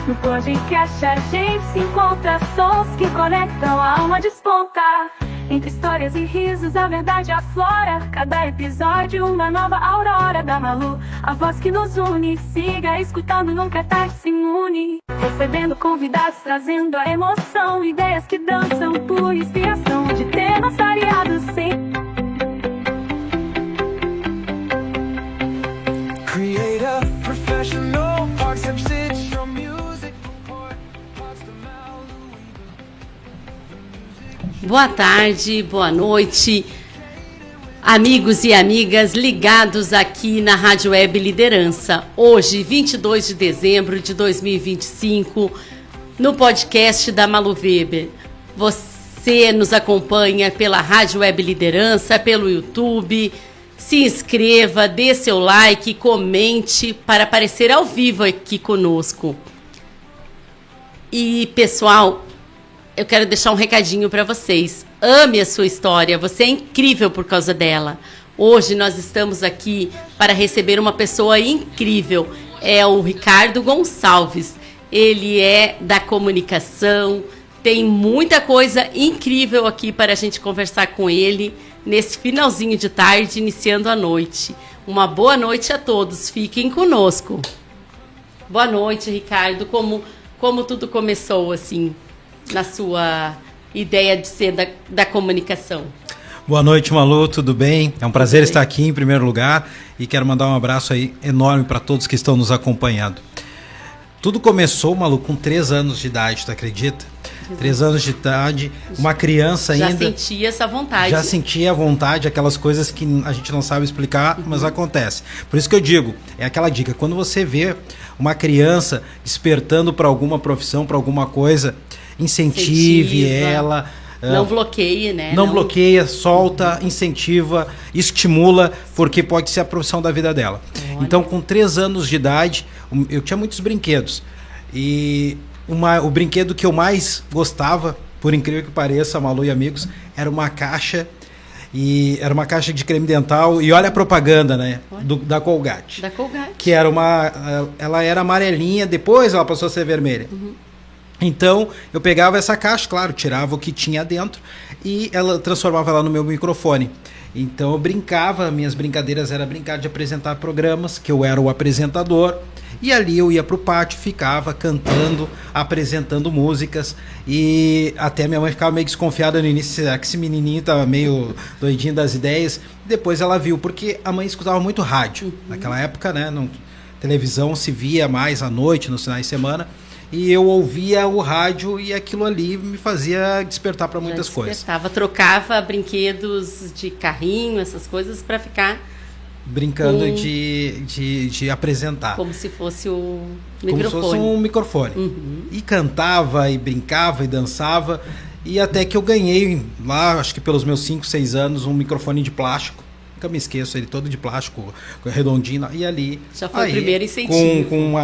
No podcast a gente se encontra, sons que conectam, a alma desponta. Entre histórias e risos a verdade aflora. Cada episódio uma nova aurora da Malu, a voz que nos une. Siga escutando, nunca é tarde, se imune. Recebendo convidados, trazendo a emoção. Ideias que dançam por inspiração, de temas variados sem Creator, professional, parts of stitch from music. Boa tarde, boa noite, amigos e amigas ligados aqui na Rádio Web Liderança. Hoje, 22 de dezembro de 2025, no podcast da Malu Weber. Você nos acompanha pela Rádio Web Liderança, pelo YouTube. Se inscreva, dê seu like, comente para aparecer ao vivo aqui conosco. E, pessoal, eu quero deixar um recadinho para vocês. Ame a sua história, você é incrível por causa dela. Hoje nós estamos aqui para receber uma pessoa incrível. É o Ricardo Gonçalves. Ele é da comunicação, tem muita coisa incrível aqui para a gente conversar com ele nesse finalzinho de tarde, iniciando a noite. Uma boa noite a todos, fiquem conosco. Boa noite, Ricardo. Como tudo começou, assim, na sua ideia de ser da comunicação? Boa noite, Malu, tudo bem? É um prazer estar aqui em primeiro lugar e quero mandar um abraço aí enorme para todos que estão nos acompanhando. Tudo começou, Malu, com 3 anos de idade, tu acredita? 3 anos de idade, uma criança ainda... Já sentia essa vontade. Já sentia a vontade, aquelas coisas que a gente não sabe explicar, mas acontece. Por isso que eu digo, é aquela dica, quando você vê uma criança despertando para alguma profissão, para alguma coisa, incentive ela... Não bloqueie, né? Não bloqueia, solta, incentiva, estimula, porque pode ser a profissão da vida dela. Olha. Então, com 3 anos de idade, eu tinha muitos brinquedos. E o brinquedo que eu mais gostava, por incrível que pareça, Malu e amigos, era uma caixa. E era uma caixa de creme dental. E olha a propaganda, né? Da Colgate. Da Colgate. Que era ela era amarelinha, depois ela passou a ser vermelha. Uhum. Então, eu pegava essa caixa, claro, tirava o que tinha dentro e ela transformava ela no meu microfone. Então, eu brincava, minhas brincadeiras era brincar de apresentar programas, que eu era o apresentador, e ali eu ia pro pátio, ficava cantando, apresentando músicas, e até minha mãe ficava meio desconfiada no início, será que esse menininho tava meio doidinho das ideias? Depois ela viu, porque a mãe escutava muito rádio. Naquela época, né, televisão se via mais à noite, nos finais de semana, e eu ouvia o rádio e aquilo ali me fazia despertar para muitas coisas. Trocava brinquedos de carrinho, essas coisas, para ficar brincando de apresentar. Como se fosse o microfone. Como se fosse um microfone. E cantava, e brincava, e dançava. E até que eu ganhei lá, acho que pelos meus 5, 6 anos, um microfone de plástico. Nunca me esqueço, ele todo de plástico, redondinho. E ali... Já foi o primeiro incentivo.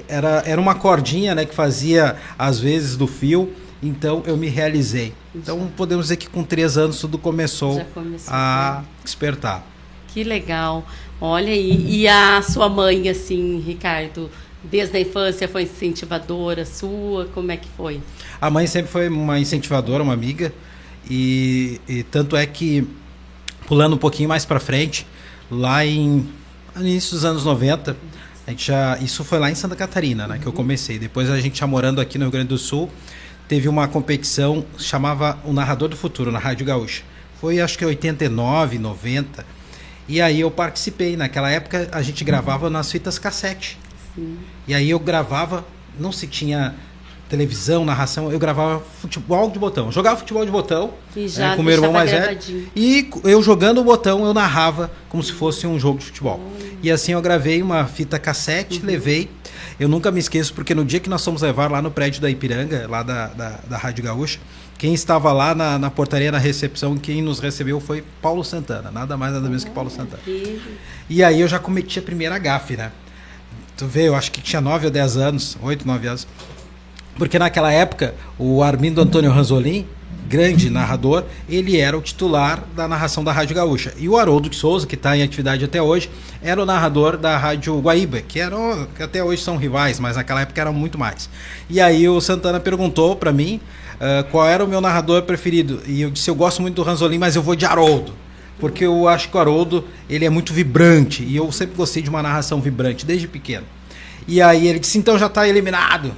Era uma cordinha, né, que fazia, às vezes, do fio. Então, eu me realizei. Então, podemos dizer que com 3 anos tudo começou a despertar. Que legal. Olha aí. E a sua mãe, assim, Ricardo, desde a infância foi incentivadora sua? Como é que foi? A mãe sempre foi uma incentivadora, uma amiga. E tanto é que, pulando um pouquinho mais para frente, lá no início dos anos 90... isso foi lá em Santa Catarina, né, que eu comecei. Depois a gente já morando aqui no Rio Grande do Sul, teve uma competição, chamava O Narrador do Futuro, na Rádio Gaúcha. Foi acho que 89, 90. E aí eu participei. Naquela época a gente gravava nas fitas cassete. Sim. E aí eu gravava, não se tinha televisão, narração, eu gravava futebol de botão. Jogava futebol de botão com meu irmão mais velho. E eu jogando o botão, eu narrava como se fosse um jogo de futebol. E assim eu gravei uma fita cassete, levei. Eu nunca me esqueço, porque no dia que nós fomos levar lá no prédio da Ipiranga, lá da Rádio Gaúcha, quem estava lá na portaria, na recepção, quem nos recebeu foi Paulo Santana. Nada mais, nada menos que Paulo Santana. E aí eu já cometi a primeira gafe, né? Tu vê, eu acho que tinha 9 ou 10 anos, 8, 9 anos. Porque naquela época, o Armindo Antônio Ranzolin, grande narrador, ele era o titular da narração da Rádio Gaúcha. E o Haroldo de Souza, que está em atividade até hoje, era o narrador da Rádio Guaíba, que até hoje são rivais, mas naquela época eram muito mais. E aí o Santana perguntou para mim qual era o meu narrador preferido. E eu disse, eu gosto muito do Ranzolin, mas eu vou de Haroldo. Porque eu acho que o Haroldo, ele é muito vibrante, e eu sempre gostei de uma narração vibrante, desde pequeno. E aí ele disse, então já está eliminado,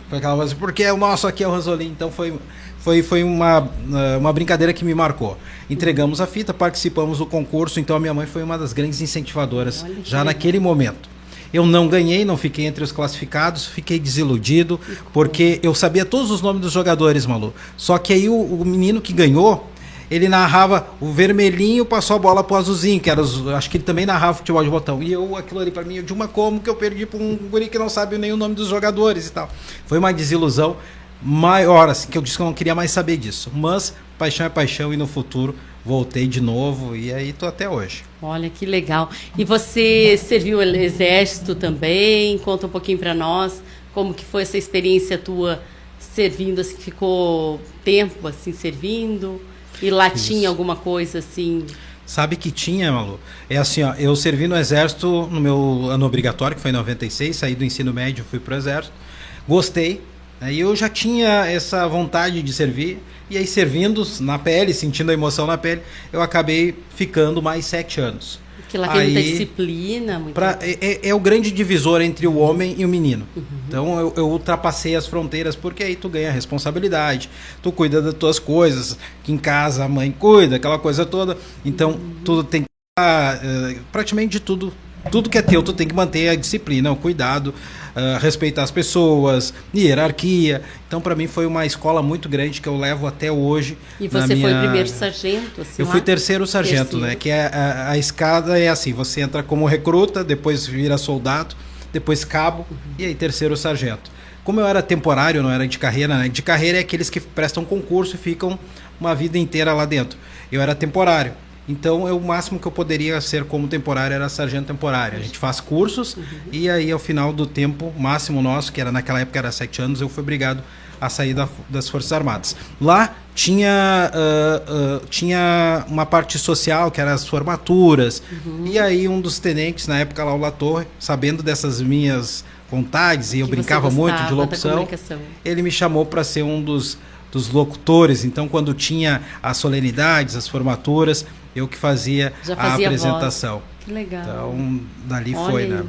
porque o nosso aqui é o Ranzolin. Então foi uma brincadeira que me marcou. Entregamos a fita, participamos do concurso, então a minha mãe foi uma das grandes incentivadoras já naquele momento. Eu não ganhei, não fiquei entre os classificados, fiquei desiludido, porque eu sabia todos os nomes dos jogadores, Malu. Só que aí o menino que ganhou, ele narrava o vermelhinho, passou a bola pro azulzinho, que era acho que ele também narrava futebol de botão. E aquilo ali pra mim, como que eu perdi pra um guri que não sabe nem o nome dos jogadores e tal. Foi uma desilusão maior, assim, que eu disse que eu não queria mais saber disso. Mas paixão é paixão, e no futuro voltei de novo, e aí tô até hoje. Olha, que legal. E você serviu o exército também? Conta um pouquinho pra nós como que foi essa experiência tua servindo, assim, ficou tempo assim servindo? E lá tinha alguma coisa assim? Sabe que tinha, Malu? É assim, ó, eu servi no Exército no meu ano obrigatório, que foi em 96, saí do ensino médio, fui pro Exército, gostei, e eu já tinha essa vontade de servir, e aí servindo na pele, sentindo a emoção na pele, eu acabei ficando mais 7 anos. Que lá tem muita disciplina. É o grande divisor entre o homem e o menino. Então eu ultrapassei as fronteiras, porque aí tu ganha responsabilidade, tu cuida das tuas coisas, que em casa a mãe cuida, aquela coisa toda. Então tudo tem que praticamente de tudo. Tudo que é teu, tu tem que manter a disciplina, o cuidado, respeitar as pessoas, hierarquia. Então, para mim, foi uma escola muito grande que eu levo até hoje. E você foi primeiro sargento? Assim, eu fui terceiro sargento, né? Que a escada é assim, você entra como recruta, depois vira soldado, depois cabo, e aí terceiro sargento. Como eu era temporário, não era de carreira, né? De carreira é aqueles que prestam concurso e ficam uma vida inteira lá dentro. Eu era temporário. Então, o máximo que eu poderia ser como temporário era sargento temporário. A gente faz cursos e aí, ao final do tempo máximo nosso, que era naquela época era 7 anos, eu fui obrigado a sair das Forças Armadas. Lá tinha uma parte social, que eram as formaturas. E aí, um dos tenentes, na época lá, o Latorre, sabendo dessas minhas vontades, e eu brincava muito de locução, ele me chamou para ser um dos locutores. Então, quando tinha as solenidades, as formaturas, eu que fazia a apresentação. Que legal. Então, dali foi, né?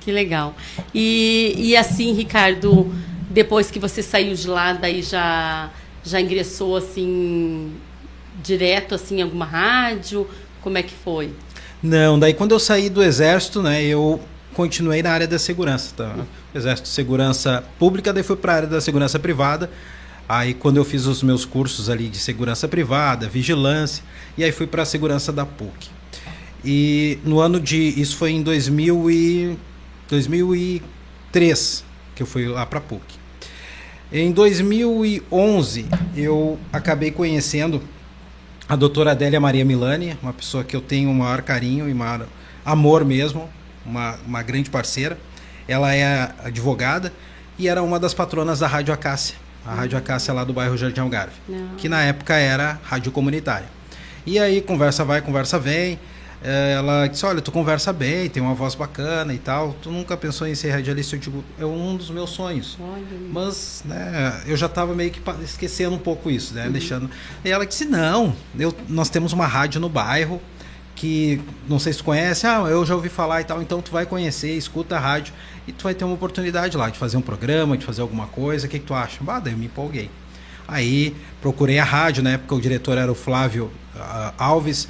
Que legal. E assim, Ricardo, depois que você saiu de lá, daí já ingressou assim direto assim em alguma rádio? Como é que foi? Não, daí quando eu saí do Exército, né, eu continuei na área da segurança, tá? Exército de Segurança Pública, daí fui para a área da segurança privada. Aí quando eu fiz os meus cursos ali de segurança privada, vigilância, e aí fui para a segurança da PUC. E no ano isso foi em 2003 que eu fui lá para a PUC. Em 2011 eu acabei conhecendo a doutora Adélia Maria Milani, uma pessoa que eu tenho o maior carinho e maior amor mesmo, uma grande parceira. Ela é advogada e era uma das patronas da Rádio Acácia. A Rádio Acácia lá do bairro Jardim Algarve, que na época era rádio comunitária. E aí, conversa vai, conversa vem. Ela disse, olha, tu conversa bem, tem uma voz bacana e tal. Tu nunca pensou em ser radialista? Eu digo, é um dos meus sonhos. Mas, né, eu já estava meio que esquecendo um pouco isso, né? Deixando. E ela disse, não, nós temos uma rádio no bairro que, não sei se tu conhece, eu já ouvi falar e tal, então tu vai conhecer, escuta a rádio e tu vai ter uma oportunidade lá de fazer um programa, de fazer alguma coisa, o que tu acha? Daí eu me empolguei. Aí procurei a rádio, na época o diretor era o Flávio Alves,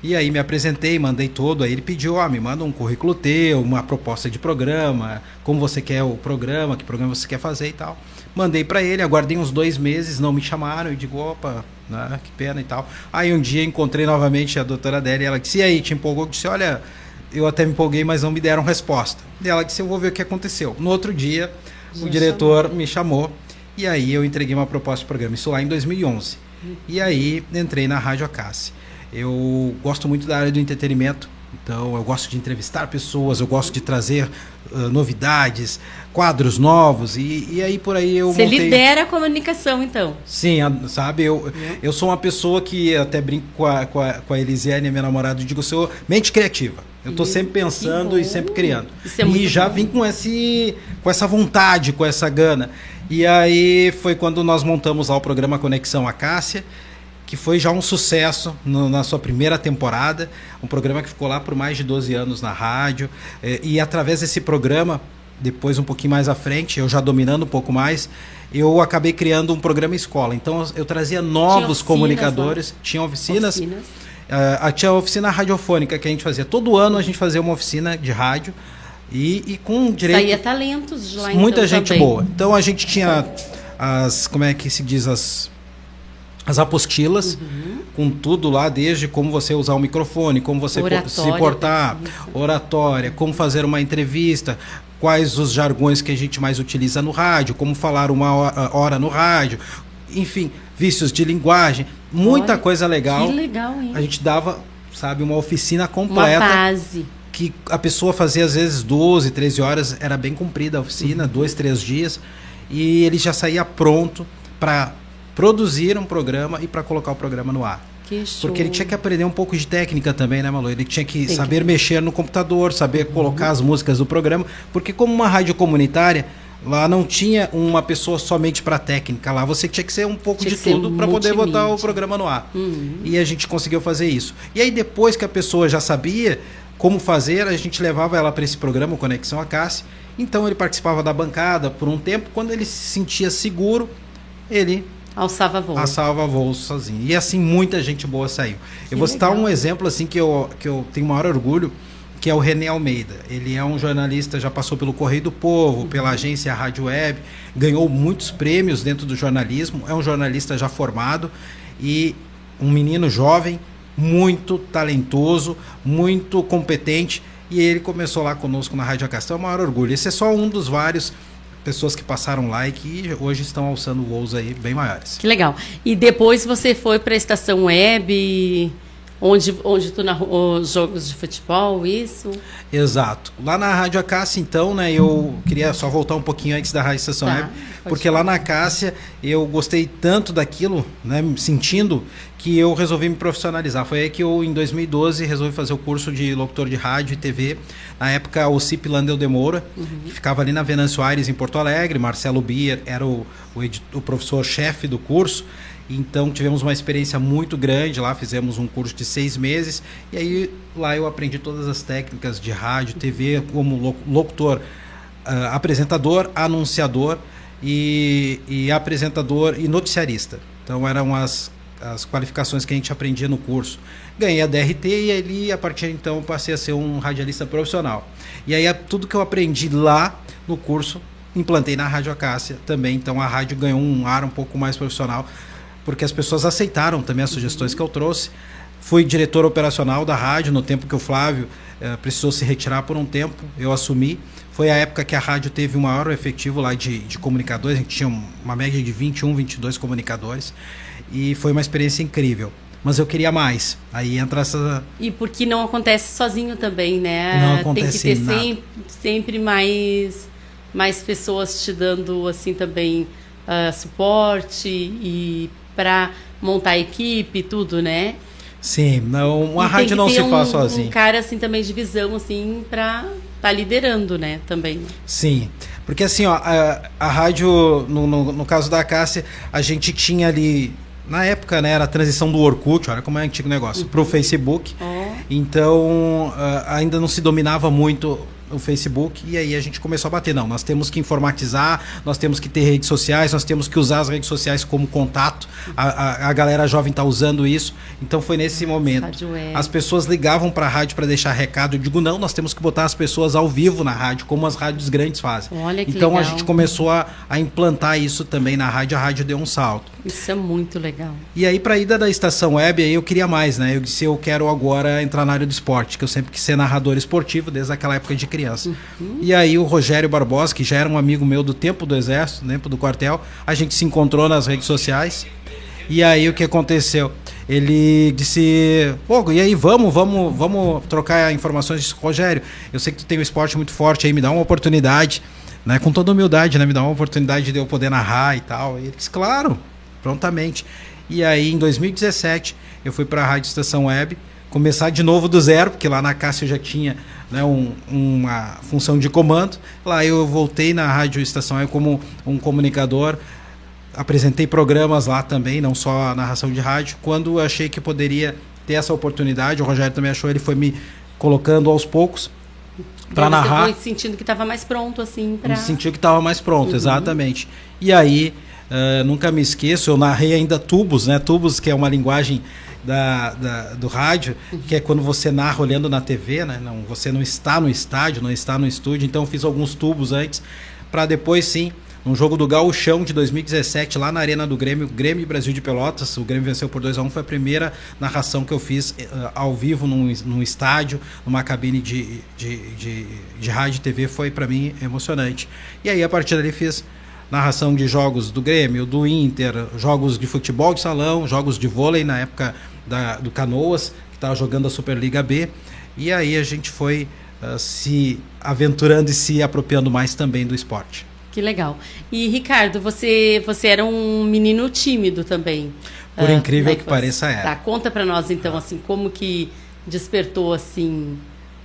e aí me apresentei, mandei todo, aí ele pediu, me manda um currículo teu, uma proposta de programa, como você quer o programa, que programa você quer fazer e tal. Mandei para ele, aguardei uns 2 meses, não me chamaram, e digo, opa, né, que pena e tal. Aí um dia encontrei novamente a doutora Adélia, e ela disse, e aí, te empolgou? Eu disse, olha, eu até me empolguei, mas não me deram resposta. E ela disse, eu vou ver o que aconteceu. No outro dia, o diretor me chamou, e aí eu entreguei uma proposta de programa, isso lá em 2011. E aí entrei na Rádio Acácia. Eu gosto muito da área do entretenimento, então eu gosto de entrevistar pessoas, eu gosto de trazer novidades, quadros novos, e aí por aí eu Você montei... lidera a comunicação, então. Sim, sabe, eu sou uma pessoa que até brinco com a Elisiane, minha namorada, eu digo, eu sou mente criativa. Eu tô sempre pensando e sempre criando. Isso é muito E já bom. vim com essa vontade, com essa gana. E aí foi quando nós montamos lá o programa Conexão Acácia, que foi já um sucesso na sua primeira temporada, um programa que ficou lá por mais de 12 anos na rádio, e através desse programa, depois um pouquinho mais à frente, eu já dominando um pouco mais, eu acabei criando um programa escola. Então eu trazia novos comunicadores, tinha oficinas. Tinha a oficina radiofônica que a gente fazia. Todo ano a gente fazia uma oficina de rádio e com direito... Saía talentos de lá, muita então, gente também. boa. Então a gente tinha como é que se diz, as apostilas, com tudo lá, desde como você usar o microfone, como você se portar, oratória, como fazer uma entrevista, quais os jargões que a gente mais utiliza no rádio, como falar uma hora no rádio, enfim, vícios de linguagem, muita coisa legal. Que legal, hein? A gente dava, sabe, uma oficina completa. Uma base. Que a pessoa fazia às vezes 12, 13 horas, era bem comprida a oficina, 2, 3 dias, e ele já saía pronto para produzir um programa e para colocar o programa no ar. Que show. Porque ele tinha que aprender um pouco de técnica também, né, Malu? Ele tinha que saber mexer no computador, saber colocar as músicas do programa, porque como uma rádio comunitária, lá não tinha uma pessoa somente para técnica, lá você tinha que ser um pouco de tudo para poder botar o programa no ar. E a gente conseguiu fazer isso. E aí depois que a pessoa já sabia como fazer, a gente levava ela para esse programa, o Conexão Acácia. Então ele participava da bancada por um tempo, quando ele se sentia seguro, ele alçava voo sozinho. E assim, muita gente boa saiu. Eu vou citar um exemplo assim que eu tenho maior orgulho, que é o René Almeida. Ele é um jornalista, já passou pelo Correio do Povo, pela agência Rádio Web, ganhou muitos prêmios dentro do jornalismo, é um jornalista já formado e um menino jovem, muito talentoso, muito competente, e ele começou lá conosco na Rádio Acácia. É o maior orgulho. Esse é só um dos vários pessoas que passaram lá e que hoje estão alçando voos aí bem maiores. Que legal. E depois você foi para a estação web, onde tu narrou jogos de futebol, isso? Exato. Lá na Rádio Acácia, então, né, eu queria só voltar um pouquinho antes da Rádio Estação Web, porque lá na Acácia eu gostei tanto daquilo, né, sentindo, que eu resolvi me profissionalizar. Foi aí que eu, em 2012, resolvi fazer o curso de locutor de rádio e TV. Na época, o CIP Landel de Moura, que ficava ali na Venâncio Aires, em Porto Alegre. Marcelo Bier era o professor-chefe do curso. Então tivemos uma experiência muito grande lá, fizemos um curso de 6 meses, e aí lá eu aprendi todas as técnicas de rádio, TV, como locutor, apresentador, anunciador e apresentador e noticiarista. Então eram as qualificações que a gente aprendia no curso. Ganhei a DRT e ali, a partir de então, passei a ser um radialista profissional. E aí tudo que eu aprendi lá no curso, implantei na Rádio Acácia também, então a rádio ganhou um ar um pouco mais profissional, porque as pessoas aceitaram também as sugestões que eu trouxe. Fui diretor operacional da rádio no tempo que o Flávio precisou se retirar por um tempo, eu assumi. Foi a época que a rádio teve o maior efetivo lá de comunicadores, a gente tinha uma média de 21, 22 comunicadores, e foi uma experiência incrível. Mas eu queria mais, aí entra essa... E porque não acontece sozinho também, né? Não acontece tem que ter nada. sempre mais pessoas te dando, assim, também suporte e para montar a equipe, tudo, né? Sim, não, a E rádio tem que não ter se faz sozinho. um cara, assim, também de visão, assim, para tá liderando, né, também. Sim, porque assim, ó, a rádio, no caso da Acácia, a gente tinha ali, na época, né, era a transição do Orkut, olha como é antigo o negócio, pro Facebook. Então, ainda não se dominava muito o Facebook, e aí a gente começou a bater, não, nós temos que informatizar, nós temos que ter redes sociais, nós temos que usar as redes sociais como contato, a galera jovem está usando isso, então foi nesse momento, as pessoas ligavam para a rádio para deixar recado, eu digo, não, nós temos que botar as pessoas ao vivo na rádio, como as rádios grandes fazem. Olha que então legal. A gente começou a implantar isso também na rádio, a rádio deu um salto. Isso é muito legal. E aí, para a ida da estação web, aí eu queria mais, né? Eu disse, eu quero agora entrar na área do esporte, que eu sempre quis ser narrador esportivo desde aquela época de criança. E aí o Rogério Barbosa, que já era um amigo meu do tempo do Exército, tempo do quartel, a gente se encontrou nas redes sociais. E aí o que aconteceu? ele disse, pô, e aí, vamos trocar informações. Eu disse, Rogério, eu sei que tu tem um esporte muito forte aí, me dá uma oportunidade, né, com toda humildade, né, me dá uma oportunidade de eu poder narrar e tal. E ele disse, claro, prontamente. E aí, em 2017, eu fui para a Rádio Estação Web, começar de novo do zero, porque lá na Cássio eu já tinha, né, uma função de comando. Lá eu voltei na Rádio Estação Web como um comunicador, apresentei programas lá também, não só a narração de rádio. Quando eu achei que poderia ter essa oportunidade, o Rogério também achou, ele foi me colocando aos poucos para narrar. Você foi sentindo que estava mais pronto, assim, para... Sentiu que estava mais pronto, exatamente. E aí, nunca me esqueço, eu narrei ainda tubos, né? Tubos, que é uma linguagem do rádio, que é quando você narra olhando na TV, né? Não, você não está no estádio, não está no estúdio. Então eu fiz alguns tubos antes, para depois sim, num jogo do Gauchão de 2017, lá na Arena do Grêmio, Grêmio e Brasil de Pelotas, o Grêmio venceu por 2-1, foi a primeira narração que eu fiz ao vivo num estádio, numa cabine de rádio e TV. Foi para mim emocionante. E aí a partir dali fiz narração de jogos do Grêmio, do Inter, jogos de futebol de salão, jogos de vôlei na época do Canoas, que estava jogando a Superliga B. E aí a gente foi se aventurando e se apropriando mais também do esporte. Que legal. E Ricardo, você era um menino tímido também. Por incrível que pareça, era. Tá, conta para nós então, assim, como que despertou, assim,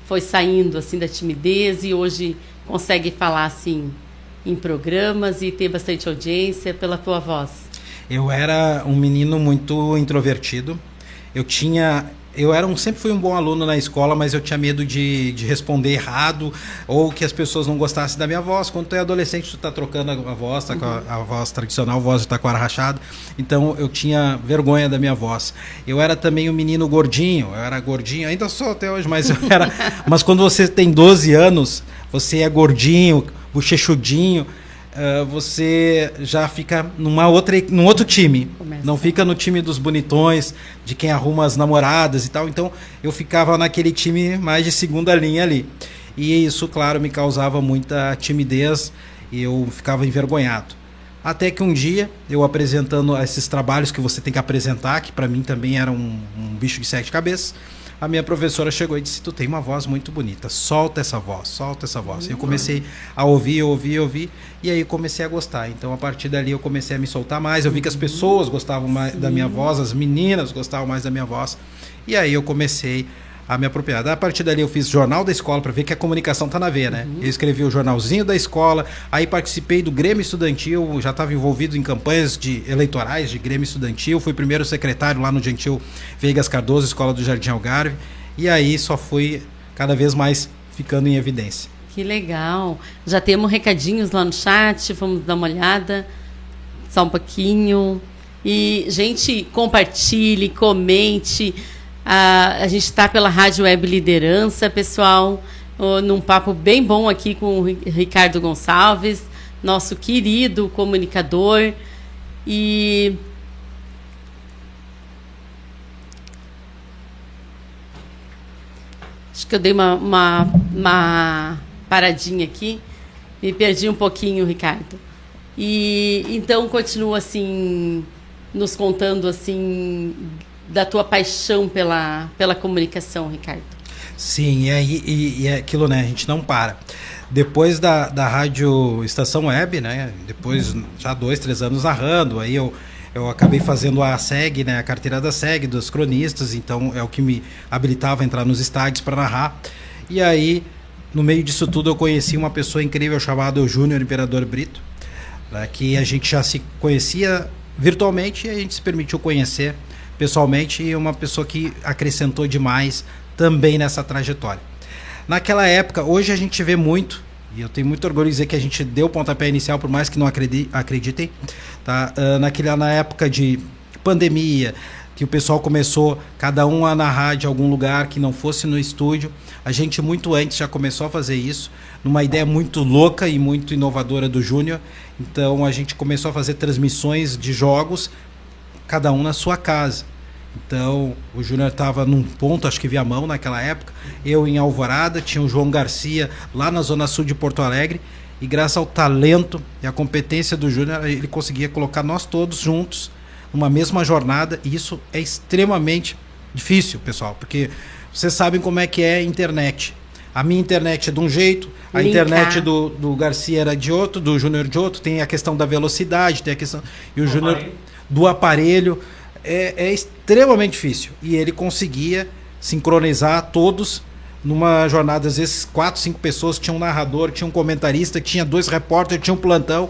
foi saindo assim da timidez e hoje consegue falar assim em programas e ter bastante audiência pela tua voz. Eu era um menino muito introvertido. Sempre fui um bom aluno na escola, mas eu tinha medo de responder errado ou que as pessoas não gostassem da minha voz. Quando tu é adolescente, tu tá trocando a voz, tá com a voz tradicional, a voz de taquara rachada. Então eu tinha vergonha da minha voz. Eu era também um menino gordinho, ainda sou até hoje, mas eu era. Mas quando você tem 12 anos, você é gordinho, bochechudinho, você já fica num outro time. Não fica no time dos bonitões, de quem arruma as namoradas e tal. Então eu ficava naquele time mais de segunda linha ali. E isso, claro, me causava muita timidez e eu ficava envergonhado. Até que um dia, eu apresentando esses trabalhos que você tem que apresentar, que para mim também era um bicho de 7 cabeças, a minha professora chegou e disse, tu tem uma voz muito bonita, solta essa voz. E eu comecei a ouvir, e aí comecei a gostar. Então, a partir dali, eu comecei a me soltar mais. Eu vi que as pessoas gostavam mais da minha voz, as meninas gostavam mais da minha voz. E aí, eu comecei a me apropriar. A partir dali, eu fiz jornal da escola, para ver que a comunicação tá na veia, né? Eu escrevi o jornalzinho da escola, aí participei do Grêmio Estudantil, já estava envolvido em campanhas eleitorais de Grêmio Estudantil, fui primeiro secretário lá no Gentil Veigas Cardoso, Escola do Jardim Algarve, e aí só fui cada vez mais ficando em evidência. Que legal. Já temos recadinhos lá no chat, vamos dar uma olhada, só um pouquinho. E, gente, compartilhe, comente. A gente está pela Rádio Web Liderança, pessoal, num papo bem bom aqui com o Ricardo Gonçalves, nosso querido comunicador. E acho que eu dei uma paradinha aqui, me perdi um pouquinho, Ricardo. E então continua assim, nos contando assim da tua paixão pela comunicação, Ricardo. Sim, e é aquilo, né? A gente não para. Depois da Rádio Estação Web, né? Depois, já 2-3 anos narrando, aí eu acabei fazendo a SEG, né? A carteira da SEG, dos cronistas, então é o que me habilitava a entrar nos estádios para narrar. E aí, no meio disso tudo, eu conheci uma pessoa incrível chamada Júnior Imperador Brito, né? Que a gente já se conhecia virtualmente e a gente se permitiu conhecer pessoalmente, e uma pessoa que acrescentou demais também nessa trajetória. Naquela época, hoje a gente vê muito, e eu tenho muito orgulho de dizer que a gente deu o pontapé inicial, por mais que não acreditem, tá? Na época de pandemia, que o pessoal começou, cada um a narrar de algum lugar que não fosse no estúdio, a gente muito antes já começou a fazer isso, numa ideia muito louca e muito inovadora do Júnior. Então a gente começou a fazer transmissões de jogos, cada um na sua casa. Então o Júnior estava num ponto, acho que Viamão naquela época, eu em Alvorada, tinha o João Garcia lá na zona sul de Porto Alegre, e graças ao talento e à competência do Júnior, ele conseguia colocar nós todos juntos numa mesma jornada, e isso é extremamente difícil, pessoal, porque vocês sabem como é que é a internet. A minha internet é de um jeito, a internet do Garcia era de outro, do Júnior de outro, tem a questão da velocidade, tem a questão... E o Júnior do aparelho é extremamente difícil. E ele conseguia sincronizar todos numa jornada, às vezes 4, 5 pessoas, tinha um narrador, tinha um comentarista, tinha 2 repórteres, tinha um plantão,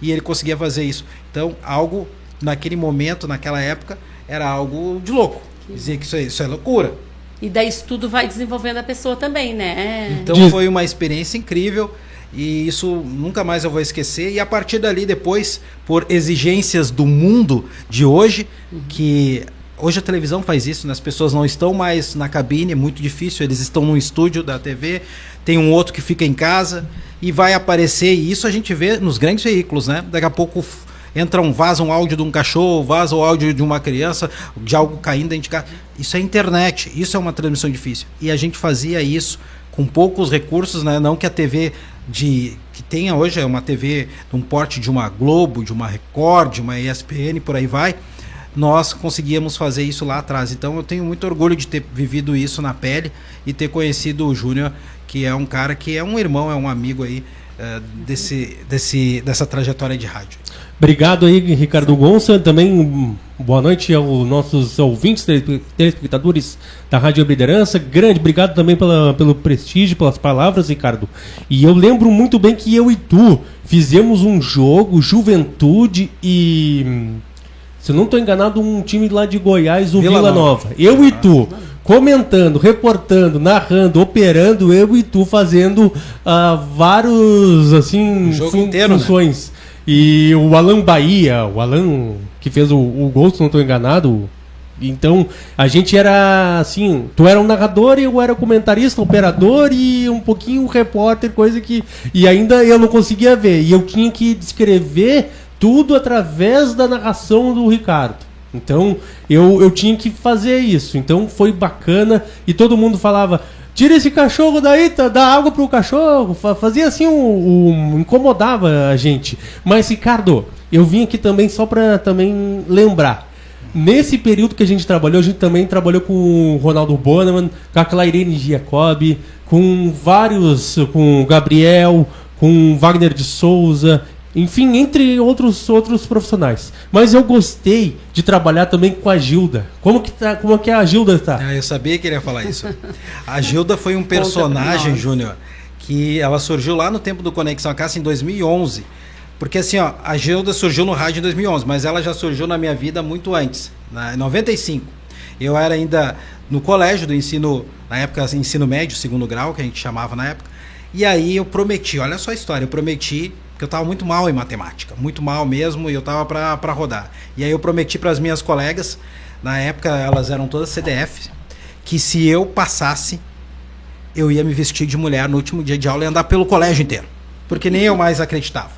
e ele conseguia fazer isso. Então, algo, naquele momento, naquela época, era algo de louco. Dizia que isso é loucura. E daí isso tudo vai desenvolvendo a pessoa também, né? Então foi uma experiência incrível e isso nunca mais eu vou esquecer. E a partir dali, depois, por exigências do mundo de hoje, que hoje a televisão faz isso, né? As pessoas não estão mais na cabine, é muito difícil, eles estão no estúdio da TV, tem um outro que fica em casa e vai aparecer, e isso a gente vê nos grandes veículos, né? Daqui a pouco vaza um áudio de um cachorro, vaza o áudio de uma criança, de algo caindo dentro de casa. Isso é internet, isso é uma transmissão difícil. E a gente fazia isso com poucos recursos, né? Não que a TV que tenha hoje é uma TV de um porte de uma Globo, de uma Record, de uma ESPN, por aí vai. Nós conseguíamos fazer isso lá atrás. Então eu tenho muito orgulho de ter vivido isso na pele e ter conhecido o Júnior, que é um cara que é um irmão, é um amigo aí dessa trajetória de rádio. Obrigado aí, Ricardo Gonça. Também boa noite aos nossos ouvintes, telespectadores da Rádio Liderança. Grande obrigado também pelo prestígio, pelas palavras, Ricardo. E eu lembro muito bem que eu e tu fizemos um jogo, Juventude e, se eu não estou enganado, um time lá de Goiás, o Vila Nova. Eu e tu, comentando, reportando, narrando, operando, eu e tu fazendo vários assim, funções. Né? E o Alan Bahia, o Alan que fez o gol, se não estou enganado. Então, a gente era assim, tu era um narrador e eu era comentarista, operador e um pouquinho repórter, coisa que... E ainda eu não conseguia ver. E eu tinha que descrever tudo através da narração do Ricardo. Então, eu tinha que fazer isso. Então, foi bacana. E todo mundo falava... Tira esse cachorro daí, dá água pro cachorro. Fazia assim, incomodava a gente. Mas, Ricardo, eu vim aqui também só para também lembrar. Nesse período que a gente também trabalhou com o Ronaldo Boneman, com a Clairene Giacobbe, com o Gabriel, com o Wagner de Souza, enfim, entre outros profissionais. Mas eu gostei de trabalhar também com a Gilda. Como que a Gilda tá? Eu sabia que ele ia falar isso. A Gilda foi um personagem, Júnior, que ela surgiu lá no tempo do Conexão Acácia em 2011. Porque assim, ó, a Gilda surgiu no rádio em 2011, mas ela já surgiu na minha vida muito antes, em 95. Eu era ainda no colégio do ensino, na época ensino médio, 2º grau, que a gente chamava na época. E aí eu prometi, olha só a história, eu prometi... Porque eu estava muito mal em matemática, muito mal mesmo, e eu estava para rodar. E aí eu prometi para as minhas colegas, na época elas eram todas CDF, que se eu passasse, eu ia me vestir de mulher no último dia de aula e andar pelo colégio inteiro. Porque nem eu mais acreditava.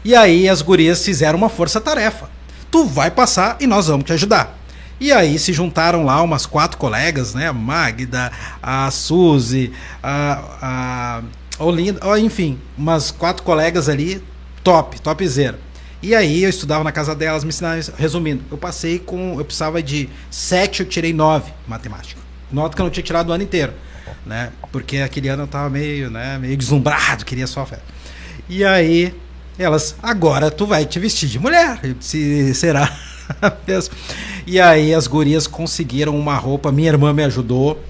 E aí as gurias fizeram uma força-tarefa. Tu vai passar e nós vamos te ajudar. E aí se juntaram lá umas 4 colegas, né? A Magda, a Suzy, a Olinda, enfim, umas 4 colegas ali, topzera. E aí eu estudava na casa delas, me ensinaram, resumindo, eu precisava de 7, eu tirei 9 em matemática. Nota que eu não tinha tirado o ano inteiro, né? Porque aquele ano eu tava meio deslumbrado, queria só fé. E aí elas, agora tu vai te vestir de mulher. Eu disse, será mesmo? E aí as gurias conseguiram uma roupa, minha irmã me ajudou.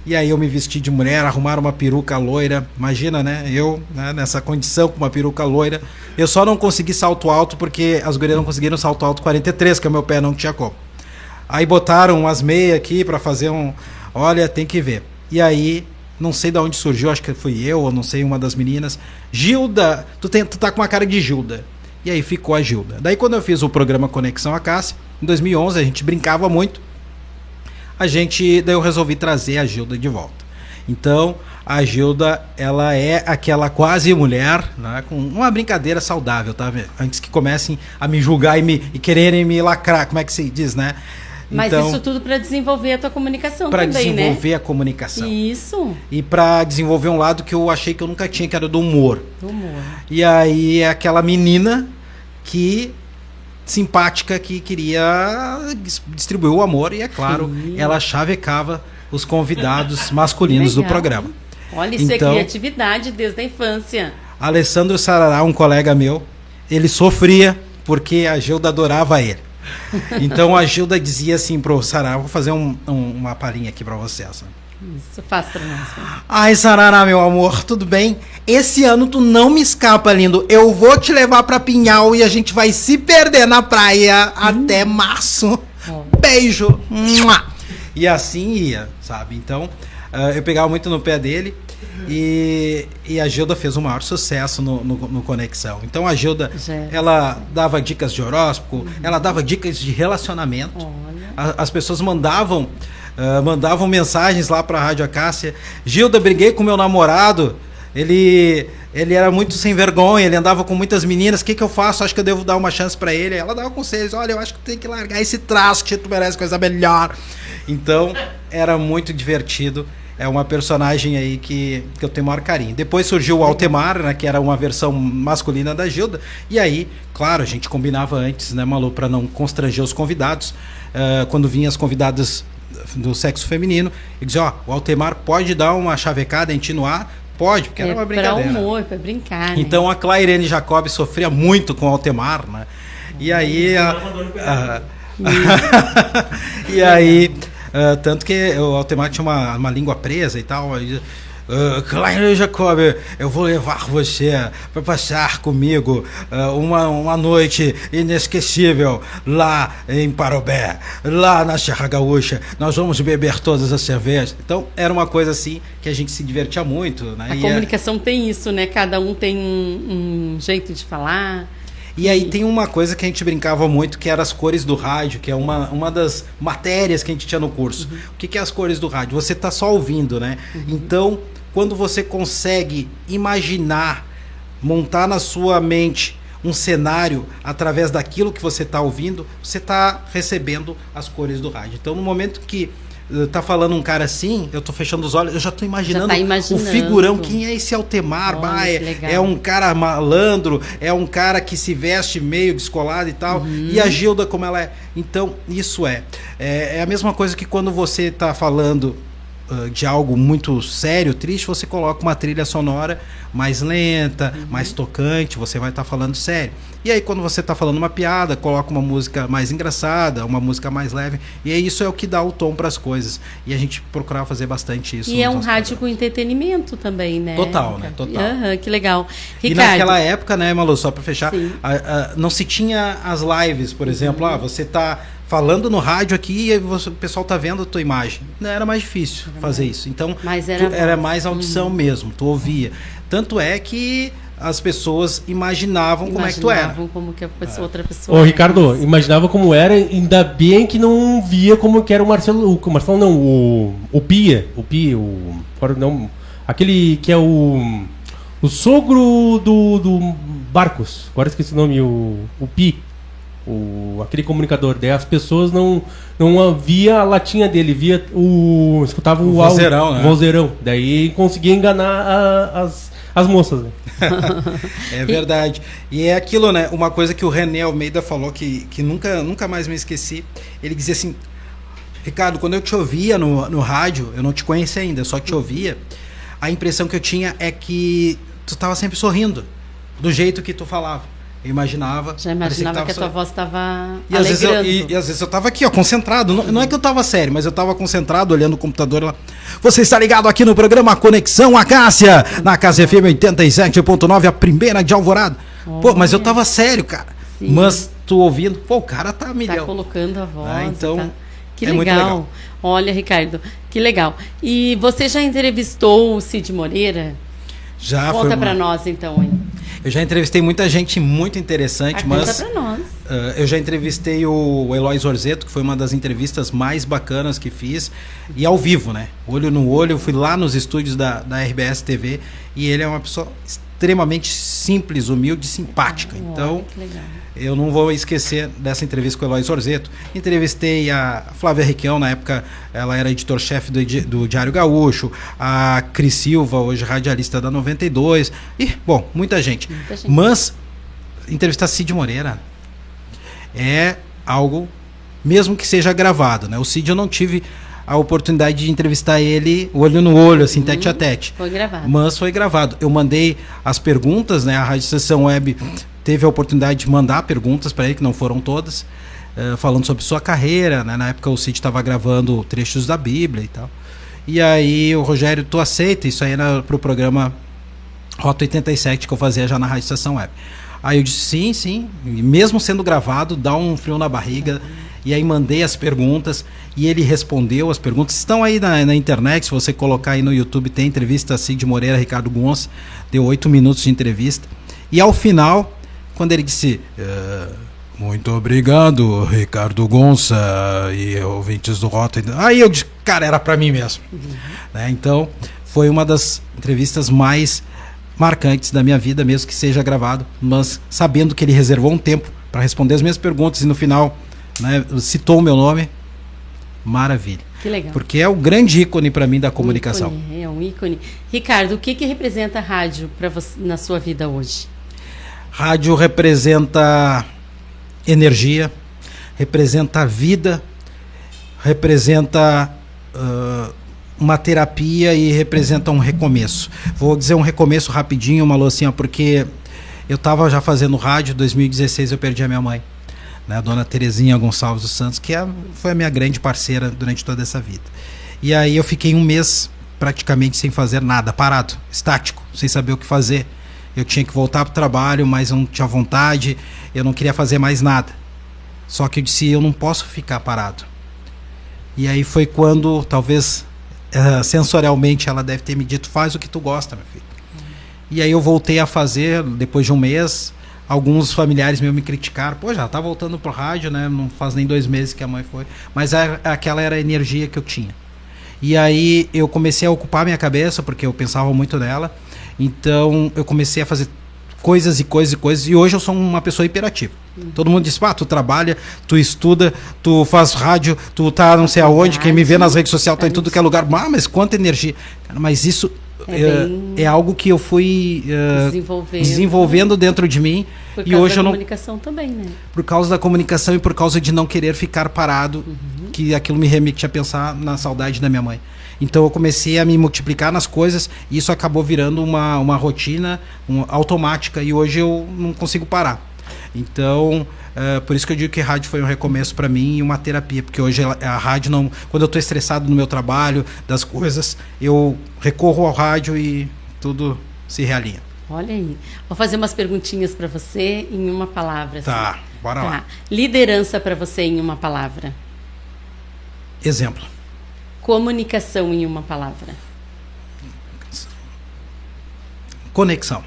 E aí eu me vesti de mulher, arrumaram uma peruca loira. Imagina, né? Eu, né, nessa condição com uma peruca loira. Eu só não consegui salto alto porque as gurias não conseguiram salto alto 43, que o meu pé não tinha como. Aí botaram umas meias aqui pra fazer Olha, tem que ver. E aí, não sei de onde surgiu, acho que fui eu, ou não sei, uma das meninas. Gilda, tu tá com uma cara de Gilda. E aí ficou a Gilda. Daí quando eu fiz o programa Conexão Acácia, em 2011, a gente brincava muito. Daí eu resolvi trazer a Gilda de volta. Então, a Gilda, ela é aquela quase mulher, né, com uma brincadeira saudável, tá? Antes que comecem a me julgar e quererem me lacrar, como é que se diz, né? Mas então, isso tudo para desenvolver a tua comunicação também, né? Para desenvolver a comunicação. Isso. E para desenvolver um lado que eu achei que eu nunca tinha, que era do humor. Do humor. E aí é aquela menina que simpática que queria distribuir o amor e, é claro, Sim. ela chavecava os convidados masculinos do Legal. programa. Olha, isso Então- é criatividade desde a infância. Alessandro Sarará, um colega meu, ele sofria porque a Gilda adorava ele. Então a Gilda dizia assim pro Sarará, vou fazer uma palhinha aqui pra vocês. Isso faz pra nós. Ai, Sarará, meu amor, tudo bem? Esse ano tu não me escapa, lindo. Eu vou te levar pra Pinhal e a gente vai se perder na praia até março. Beijo. Mua. E assim ia, sabe? Então, eu pegava muito no pé dele e a Gilda fez o maior sucesso no Conexão. Então a Gilda, Gente. ela dava dicas de horóscopo, ela dava dicas de relacionamento. Olha. As pessoas mandavam mensagens lá pra Rádio Acácia. Gilda, briguei com meu namorado. Ele era muito sem vergonha, ele andava com muitas meninas. O que eu faço? Acho que eu devo dar uma chance pra ele. Ela dava conselhos. Olha, eu acho que tu tem que largar esse traço, que tu merece coisa melhor. Então, era muito divertido. É uma personagem aí que eu tenho maior carinho. Depois surgiu o Altemar, né, que era uma versão masculina da Gilda. E aí, claro, a gente combinava antes, né, Malu, pra não constranger os convidados. Quando vinham as convidadas do sexo feminino, e dizia, ó, o Altemar pode dar uma chavecada em ti no ar? Pode, porque era uma brincadeira. Pra humor, pra brincar, né? Então a Clairene Jacob sofria muito com o Altemar, né? E aí... e aí... tanto que o Altemar tinha uma língua presa e tal. Clairene Jacob, eu vou levar você para passar comigo uma noite inesquecível lá em Parobé, lá na Serra Gaúcha. Nós vamos beber todas as cervejas. Então era uma coisa assim que a gente se divertia muito, né? A comunicação tem isso, né? Cada um tem um jeito de falar. E aí tem uma coisa que a gente brincava muito, que era as cores do rádio, que é uma das matérias que a gente tinha no curso. O que é as cores do rádio? Você tá só ouvindo, né? Então, quando você consegue imaginar, montar na sua mente um cenário através daquilo que você está ouvindo, você está recebendo as cores do rádio. Então, no momento que tá falando um cara assim, eu tô fechando os olhos, eu já tô imaginando, o figurão. Quem é esse Altemar? É um cara malandro, é um cara que se veste meio descolado e tal. E a Gilda, como ela é. Então, isso é a mesma coisa que quando você tá falando de algo muito sério, triste, você coloca uma trilha sonora mais lenta, mais tocante, você vai estar falando sério. E aí quando você está falando uma piada, coloca uma música mais engraçada, uma música mais leve, e aí isso é o que dá o tom para as coisas. E a gente procurava fazer bastante isso. E é um rádio com entretenimento também, né? Total, né? Total. Que legal. E Ricardo, naquela época, né, Malu, só para fechar, não se tinha as lives, por exemplo, você tá falando no rádio aqui e o pessoal tá vendo a tua imagem. Não, era mais difícil fazer isso. Então, era mais audição mesmo, tu ouvia. Tanto é que as pessoas imaginavam como é que tu era. Como que outra pessoa. Ô, Ricardo, imaginava como era, ainda bem que não via como que era o Marcelo. O Marcelo não, o Pia. Aquele que é o sogro do Barcos. Agora esqueci o nome, o Pi. Aquele comunicador. Daí as pessoas não via a latinha dele, escutava o vozeirão, né? Vozeirão. Daí conseguia enganar as moças, né? É verdade. E é aquilo, né? Uma coisa que o René Almeida falou que nunca mais me esqueci. Ele dizia assim: Ricardo, quando eu te ouvia no rádio, eu não te conhecia ainda, eu só te ouvia, a impressão que eu tinha é que tu estava sempre sorrindo, do jeito que tu falava. Eu imaginava. Já imaginava que a tua voz estava e às vezes eu estava aqui, ó, concentrado. Não é que eu estava sério, mas eu estava concentrado, olhando o computador lá. Você está ligado aqui no programa Conexão Acácia, na Casa FM 87.9, a primeira de Alvorada. Pô, mas eu estava sério, cara. Sim. Mas tu ouvindo, pô, o cara tá milhão. Tá colocando a voz. Então, tá. Que legal. Muito legal. Olha, Ricardo, que legal. E você já entrevistou o Cid Moreira? Já. Conta pra nós, então, hein? Eu já entrevistei muita gente muito interessante, mas conta pra nós. Eu já entrevistei o Eloy Zorzeto, que foi uma das entrevistas mais bacanas que fiz, e ao vivo, né? Olho no olho, eu fui lá nos estúdios da RBS TV, e ele é uma pessoa extremamente simples, humilde e simpática. Então, eu não vou esquecer dessa entrevista com o Eloy Zorzeto. Entrevistei a Flávia Requião, na época ela era editor-chefe do Diário Gaúcho, a Cris Silva, hoje radialista da 92, e, bom, muita gente. Mas, entrevistar Cid Moreira é algo, mesmo que seja gravado, né? O Cid eu não tive a oportunidade de entrevistar ele olho no olho, assim, tete a tete. Foi gravado. Mas foi gravado. Eu mandei as perguntas, né? A Rádio Estação Web teve a oportunidade de mandar perguntas para ele, que não foram todas, falando sobre sua carreira, né? Na época o Cid estava gravando trechos da Bíblia e tal. E aí o Rogério, tu aceita? Isso aí era pro programa Rota 87 que eu fazia já na Rádio Estação Web. Aí eu disse sim, e mesmo sendo gravado, dá um frio na barriga. E aí mandei as perguntas e ele respondeu as perguntas. Estão aí na internet, se você colocar aí no YouTube, tem entrevista Cid Moreira, Ricardo Gonça, deu 8 minutos de entrevista. E ao final, quando ele disse, muito obrigado, Ricardo Gonça e ouvintes do Rota, aí eu disse, cara, era pra mim mesmo. Né? Então, foi uma das entrevistas mais marcantes da minha vida, mesmo que seja gravado, mas sabendo que ele reservou um tempo para responder as minhas perguntas e no final, né, citou o meu nome, maravilha. Que legal. Porque é o grande ícone para mim da comunicação. É um ícone. Ricardo, o que representa a rádio para você na sua vida hoje? Rádio representa energia, representa vida, representa uma terapia e representa um recomeço. Vou dizer um recomeço rapidinho, Malu, assim, porque eu estava já fazendo rádio, em 2016 eu perdi a minha mãe, né, a dona Terezinha Gonçalves dos Santos, que foi a minha grande parceira durante toda essa vida. E aí eu fiquei um mês praticamente sem fazer nada, parado, estático, sem saber o que fazer. Eu tinha que voltar para o trabalho, mas eu não tinha vontade, eu não queria fazer mais nada. Só que eu disse, eu não posso ficar parado. E aí foi quando, talvez, sensorialmente, ela deve ter me dito, faz o que tu gosta, meu filho. E aí eu voltei a fazer, depois de um mês. Alguns familiares meus me criticaram, pô, já tá voltando pro rádio, né? Não faz nem 2 meses que a mãe foi. Mas aquela era a energia que eu tinha. E aí eu comecei a ocupar minha cabeça, porque eu pensava muito nela. Então eu comecei a fazer coisas e hoje eu sou uma pessoa hiperativa. Todo mundo diz, tu trabalha, tu estuda, tu faz rádio, tu tá não sei aonde, quem me vê nas redes sociais tá em tudo que é lugar. Mas quanta energia. Cara, mas isso é algo que eu fui desenvolvendo dentro de mim. Por e causa hoje da eu não, comunicação também, né? por causa da comunicação e por causa de não querer ficar parado, que aquilo me remete a pensar na saudade da minha mãe. Então eu comecei a me multiplicar nas coisas e isso acabou virando uma rotina automática e hoje eu não consigo parar. Então, por isso que eu digo que rádio foi um recomeço para mim e uma terapia, porque hoje a rádio não... Quando eu estou estressado no meu trabalho, das coisas, eu recorro ao rádio e tudo se realinha. Olha aí. Vou fazer umas perguntinhas para você em uma palavra. Tá, assim. bora lá. Liderança para você em uma palavra. Exemplo. Comunicação em uma palavra. Conexão.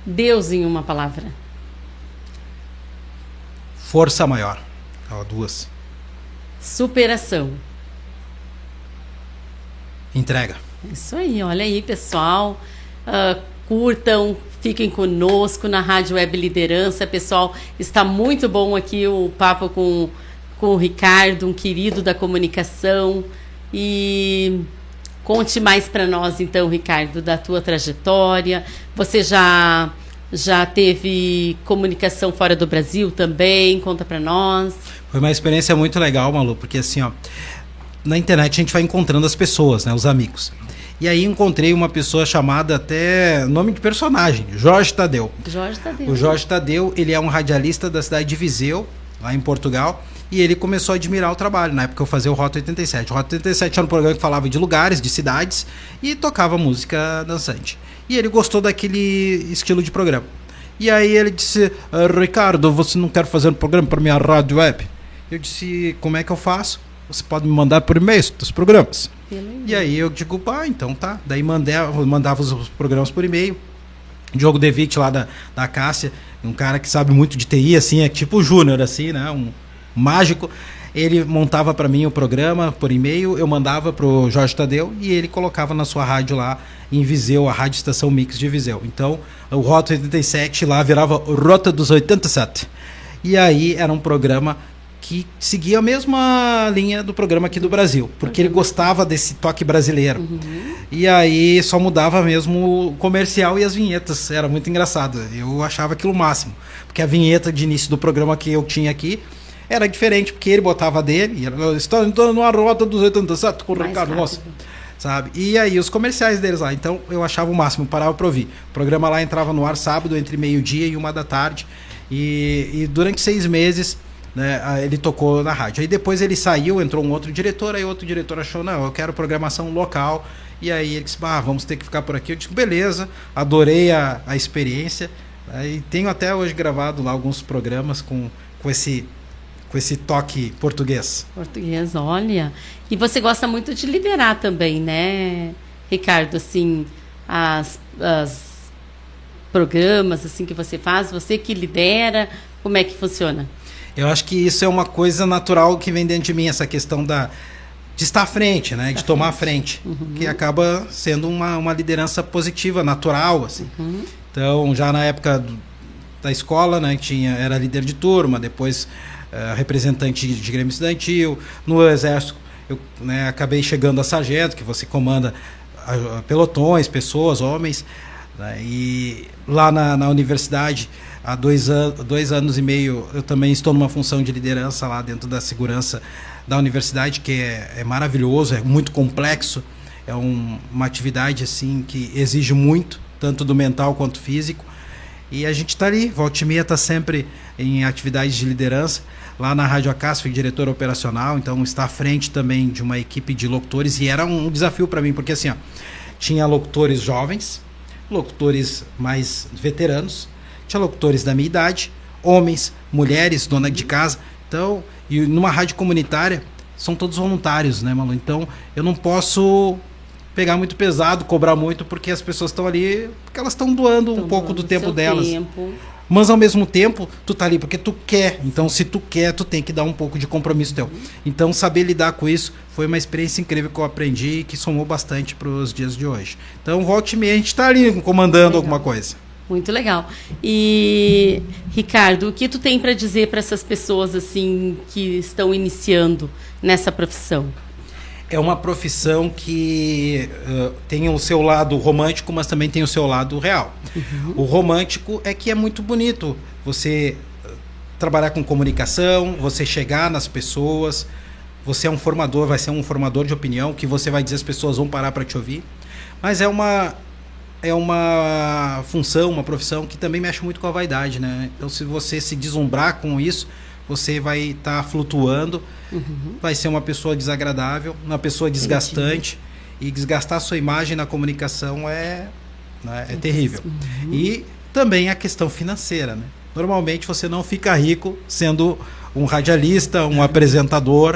Deus em uma palavra. Força maior. 2. Superação. Entrega. Isso aí, olha aí, pessoal. Curtam, fiquem conosco na Rádio Web Liderança. Pessoal, está muito bom aqui o papo com o Ricardo, um querido da comunicação. E conte mais para nós, então, Ricardo, da tua trajetória. Você já teve comunicação fora do Brasil também? Conta para nós. Foi uma experiência muito legal, Malu, porque assim, na internet a gente vai encontrando as pessoas, né, os amigos. E aí encontrei uma pessoa chamada, até nome de personagem, Jorge Tadeu. Jorge Tadeu. O Jorge Tadeu, ele é um radialista da cidade de Viseu, lá em Portugal, e ele começou a admirar o trabalho. Na época eu fazia o Rota 87. O Rota 87 era um programa que falava de lugares, de cidades, e tocava música dançante. E ele gostou daquele estilo de programa. E aí ele disse, Ricardo, você não quer fazer um programa para minha rádio web? Eu disse, como é que eu faço? Você pode me mandar por e-mail dos programas. E aí eu digo, então tá. Daí mandava os programas por e-mail. Diogo Devitt lá da Cássia, um cara que sabe muito de TI, assim, é tipo o Júnior, assim, né? Um mágico. Ele montava para mim o programa por e-mail, eu mandava pro Jorge Tadeu e ele colocava na sua rádio lá em Viseu, a Rádio Estação Mix de Viseu. Então, o Rota 87 lá virava Rota dos 87. E aí era um programa que seguia a mesma linha do programa aqui do Brasil, porque ele gostava desse toque brasileiro. E aí só mudava mesmo o comercial e as vinhetas, era muito engraçado. Eu achava aquilo o máximo, porque a vinheta de início do programa que eu tinha aqui era diferente, porque ele botava dele, e era, está entrando numa rota 287 com o Ricardo Nossa, sabe? E aí os comerciais deles lá, então eu achava o máximo, parava para ouvir. O programa lá entrava no ar sábado entre 12h e 1h, e durante 6 meses, né, ele tocou na rádio. Aí depois ele saiu, entrou um outro diretor, aí outro diretor achou, não, eu quero programação local, e aí ele disse, vamos ter que ficar por aqui. Eu disse, beleza, adorei a experiência, e tenho até hoje gravado lá alguns programas com esse toque português. Português, olha. E você gosta muito de liderar também, né, Ricardo? Assim, as programas assim que você faz, você que lidera, como é que funciona? Eu acho que isso é uma coisa natural que vem dentro de mim, essa questão de estar à frente, né? De tomar a frente, que acaba sendo uma liderança positiva, natural, assim. Então, já na época da escola, né, era líder de turma, depois representante de Grêmio Estudantil. No Exército, eu, né, acabei chegando a sargento, que você comanda pelotões, pessoas, homens, né, e lá na universidade, há 2 anos e meio, eu também estou numa função de liderança lá dentro da segurança da universidade, que é maravilhoso, é muito complexo, é uma atividade assim que exige muito, tanto do mental quanto físico, e a gente está ali, volta e meia está sempre em atividades de liderança. Lá na Rádio Acas, fui diretor operacional, então está à frente também de uma equipe de locutores, e era um desafio para mim, porque assim, tinha locutores jovens, locutores mais veteranos, tinha locutores da minha idade, homens, mulheres, dona de casa. Então, e numa rádio comunitária, são todos voluntários, né, Malu? Então, eu não posso pegar muito pesado, cobrar muito, porque as pessoas estão ali, porque elas estão doando um pouco do tempo delas. Mas, ao mesmo tempo, tu tá ali porque tu quer. Então, se tu quer, tu tem que dar um pouco de compromisso teu. Então, saber lidar com isso foi uma experiência incrível que eu aprendi e que somou bastante para os dias de hoje. Então, volta e meia, a gente tá ali comandando alguma coisa. Muito legal. E, Ricardo, o que tu tem para dizer para essas pessoas assim que estão iniciando nessa profissão? É uma profissão que tem o seu lado romântico, mas também tem o seu lado real. O romântico é que é muito bonito você trabalhar com comunicação, você chegar nas pessoas, você é um formador, vai ser um formador de opinião, que você vai dizer, as pessoas vão parar para te ouvir. Mas é uma função, uma profissão que também mexe muito com a vaidade, né? Então, se você se deslumbrar com isso, você vai estar flutuando, vai ser uma pessoa desagradável, uma pessoa desgastante, e desgastar a sua imagem na comunicação é terrível. E também a questão financeira, né? Normalmente você não fica rico sendo um radialista, um apresentador,